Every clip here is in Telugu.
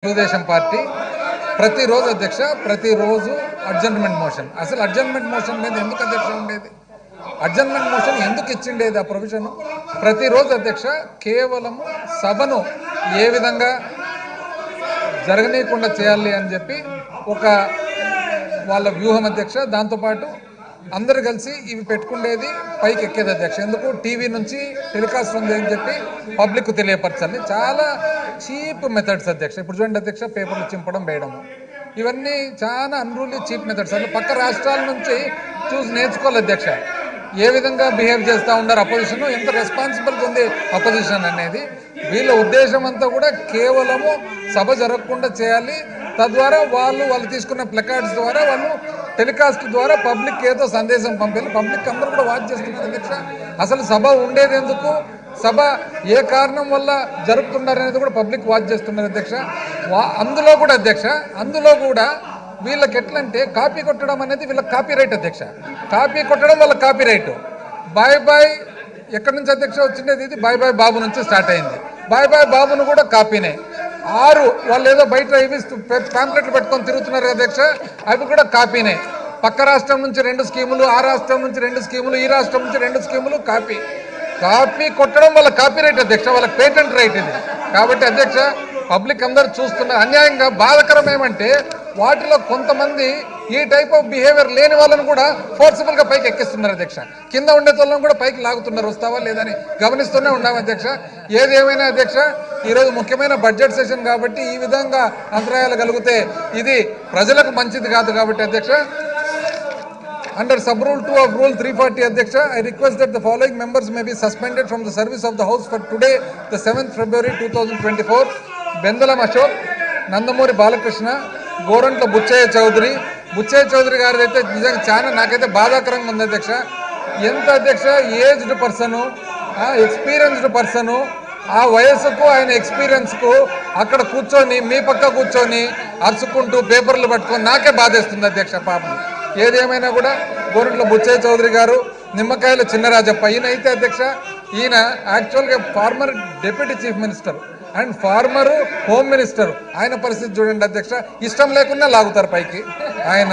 తెలుగుదేశం పార్టీ ప్రతిరోజు అధ్యక్ష ప్రతిరోజు అడ్జర్న్మెంట్ మోషన్. అసలు అడ్జర్న్మెంట్ మోషన్ మీద ఎందుకు అధ్యక్ష ఉండేది? అడ్జర్న్మెంట్ మోషన్ ఎందుకు ఇచ్చిండేది ఆ ప్రొవిజన్? ప్రతిరోజు అధ్యక్ష కేవలం సభను ఏ విధంగా జరగనీయకుండా చేయాలి అని చెప్పి ఒక వాళ్ళ వ్యూహం అధ్యక్ష. దాంతోపాటు అందరు కలిసి ఇవి పెట్టుకుండేది పైకి ఎక్కేది అధ్యక్ష. ఎందుకు టీవీ నుంచి టెలికాస్ట్ ఉంది అని చెప్పి పబ్లిక్ తెలియపరచాలి. చాలా చీప్ మెథడ్స్ అధ్యక్ష. ఇప్పుడు చూడండి అధ్యక్ష, పేపర్లు చింపడం వేయడము, ఇవన్నీ చాలా అన్రూలీ చీప్ మెథడ్స్. అసలు పక్క రాష్ట్రాల నుంచి చూసి నేర్చుకోవాలి అధ్యక్ష. ఏ విధంగా బిహేవ్ చేస్తూ ఉన్నారు అపోజిషన్, ఎంత రెస్పాన్సిబుల్గా ఉంది అపోజిషన్ అనేది. వీళ్ళ ఉద్దేశం అంతా కూడా కేవలము సభ జరగకుండా చేయాలి. తద్వారా వాళ్ళు తీసుకున్న ప్లకార్డ్స్ ద్వారా వాళ్ళు టెలికాస్ట్ ద్వారా పబ్లిక్ ఏదో సందేశం పంపాలి. పబ్లిక్ అందరూ కూడా వాచ్ చేస్తున్నారు అధ్యక్ష. అసలు సభ ఉండేది ఎందుకు, సభ ఏ కారణం వల్ల జరుపుతున్నారు అనేది కూడా పబ్లిక్ వాచ్ చేస్తున్నారు అధ్యక్ష. అందులో కూడా అధ్యక్ష, అందులో కూడా వీళ్ళకి ఎట్లంటే కాపీ కొట్టడం అనేది వీళ్ళకి కాపీ రైట్ అధ్యక్ష. కాపీ కొట్టడం వాళ్ళ కాపీ రైట్. బాయ్ బాయ్ ఎక్కడి నుంచి అధ్యక్ష వచ్చిండేది? ఇది బాయ్ బాయ్ బాబు నుంచి స్టార్ట్ అయింది. బాయ్ బాయ్ బాబును కూడా కాపీనే. వాళ్ళు ఏదో బయట ఇవి ప్యాంప్లెట్లు పెట్టుకొని తిరుగుతున్నారు అధ్యక్ష, అవి కూడా కాపీనే. పక్క రాష్ట్రం నుంచి 2 స్కీములు, ఆ రాష్ట్రం నుంచి 2 స్కీములు, ఈ రాష్ట్రం నుంచి 2 స్కీములు, కాపీ కొట్టడం వాళ్ళ కాపీ రైట్ అధ్యక్ష, వాళ్ళకి పేటెంట్ రైట్ ఇది. కాబట్టి అధ్యక్ష పబ్లిక్ అందరూ చూస్తున్నారు. అన్యాయంగా బాధకరం ఏమంటే వాటిలో కొంతమంది ఈ టైప్ ఆఫ్ బిహేవియర్ లేని వాళ్ళని కూడా ఫోర్సిబుల్గా పైకి ఎక్కిస్తున్నారు అధ్యక్ష. కింద ఉండే తోళ్ళను కూడా పైకి లాగుతున్నారు. వస్తావా లేదని గమనిస్తూనే ఉన్నాం అధ్యక్ష. ఏది ఏమైనా అధ్యక్ష, ఈరోజు ముఖ్యమైన బడ్జెట్ సెషన్ కాబట్టి ఈ విధంగా అంతరాయాలు కలిగితే ఇది ప్రజలకు మంచిది కాదు. కాబట్టి అధ్యక్ష, under sub rule 2 of rule 340 అధ్యక్ష, I request that the following members may be suspended from the service of the house for today, the 7th February 2024. Bendalam Ashok, Nandamuri Balakrishna, Gorantla Buchaiah Chowdary గారి అయితే నిజంగా చాలా నాకైతే బాధాకరంగా ఉంది అధ్యక్ష. ఎంత అధ్యక్ష ఏజ్డ్ పర్సను, ఎక్స్పీరియన్స్డ్ పర్సను, ఆ వయసుకు ఆయన ఎక్స్పీరియన్స్కు అక్కడ కూర్చొని మీ పక్క కూర్చొని అరుచుకుంటూ పేపర్లు పట్టుకొని నాకే బాధేస్తుంది అధ్యక్ష పాపం. ఏదేమైనా కూడా గోరంట్ల బుచ్చయ్య చౌదరి గారు, నిమ్మకాయల చిన్నరాజప్ప, ఈయన అయితే అధ్యక్ష ఈయన యాక్చువల్గా former deputy chief minister and former home minister. ఆయన పరిస్థితి చూడండి అధ్యక్ష, ఇష్టం లేకుండా లాగుతారు పైకి ఆయన.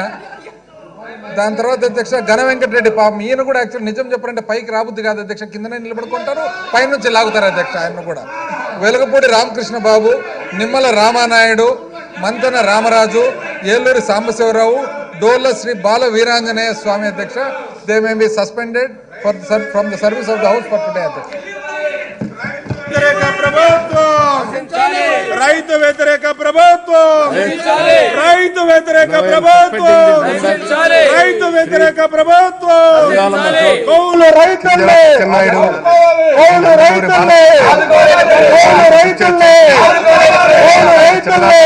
దాని తర్వాత అధ్యక్ష ఘన వెంకటరెడ్డి పాపం, ఈయన కూడా యాక్చువల్ నిజం చెప్పారంటే పైకి రాబుద్ది కాదు అధ్యక్ష, కిందనే నిలబడుకుంటారు, పైనుంచి లాగుతారు అధ్యక్ష ఆయన కూడా. వెలుగపూడి రామకృష్ణ బాబు, నిమ్మల రామానాయుడు, మంతెన రామరాజు, ఏలూరి సాంబశివరావు, డోల్ల శ్రీ బాల వీరాంజనేయ స్వామి అధ్యక్ష. They may be suspended from the service of the house for today అధ్యక్ష. రైతు వ్యతిరేక ప్రభుత్వం, రైతు వ్యతిరేక ప్రభుత్వం, రైతు వ్యతిరేక ప్రభుత్వం, కౌలు రైతులే, కౌలు రైతులే,